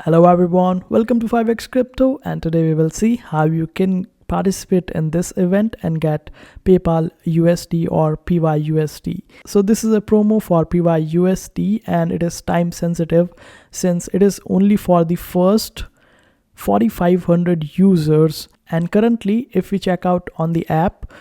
Hello everyone, welcome to 5x Crypto, and today we will see how you can participate in this event and get PayPal USD or PYUSD. So this is a promo for PYUSD and it is time sensitive since it is only for the first 4,500 users, and currently if we check out on the app,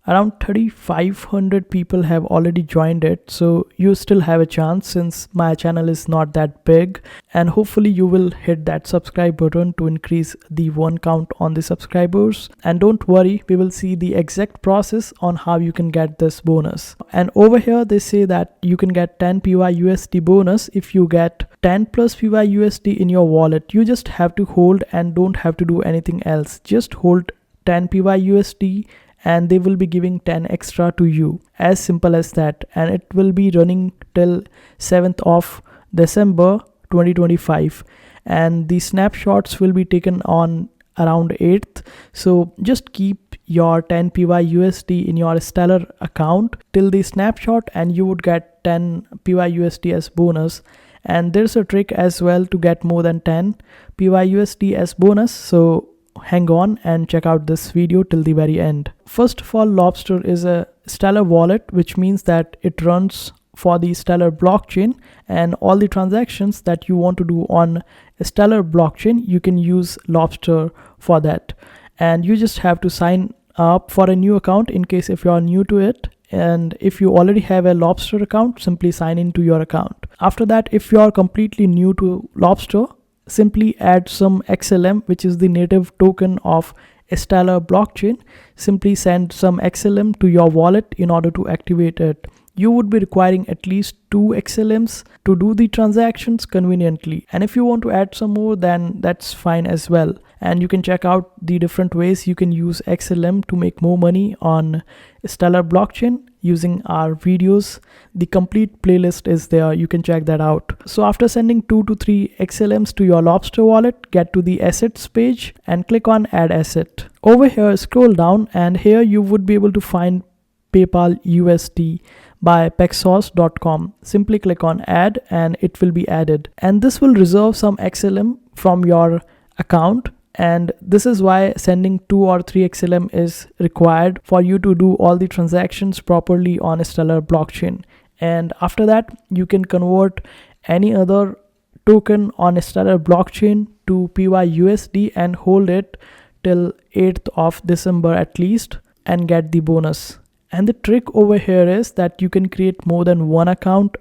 around 3,500 people have already joined it, so you still have a chance since my channel is not that big, and hopefully you will hit that subscribe button to increase the one count on the subscribers. And don't worry, we will see the exact process on how you can get this bonus. And over here they say that you can get 10 PYUSD bonus if you get 10 plus PYUSD in your wallet. You just have to hold and don't have to do anything else. Just hold 10 PYUSD and they will be giving 10 extra to you. As simple as that. And it will be running till 7th of December 2025. And the snapshots will be taken on around 8th. So just keep your 10 PYUSD in your Stellar account till the snapshot and you would get 10 PYUSD as bonus. And there's a trick as well to get more than 10 PYUSD as bonus. So hang on and check out this video till the very end. First of all, Lobstr is a Stellar wallet, which means that it runs for the Stellar blockchain, and all the transactions that you want to do on a Stellar blockchain, you can use Lobstr for that. And you just have to sign up for a new account in case if you are new to it. And if you already have a Lobstr account, simply sign into your account. After that, if you are completely new to Lobstr, simply add some XLM, which is the native token of a Stellar blockchain. Simply send some XLM to your wallet in order to activate it. You would be requiring at least 2 XLMs to do the transactions conveniently. And if you want to add some more, then that's fine as well. And you can check out the different ways you can use XLM to make more money on Stellar blockchain using our videos. The complete playlist is there, you can check that out. So after sending 2 to 3 XLMs to your Lobstr wallet, get to the assets page and click on add asset. Over here, scroll down, and here you would be able to find PayPal USD by paxos.com. Simply click on add and it will be added, and this will reserve some XLM from your account. And this is why sending 2 or 3 XLM is required for you to do all the transactions properly on a Stellar blockchain. And after that, you can convert any other token on a Stellar blockchain to PYUSD and hold it till 8th of December at least and get the bonus. And the trick over here is that you can create more than one account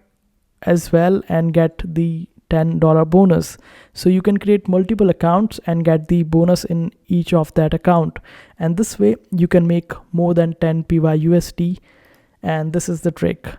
as well and get the $10 bonus. So you can create multiple accounts and get the bonus in each of that account. And this way you can make more than 10 PYUSD. And this is the trick.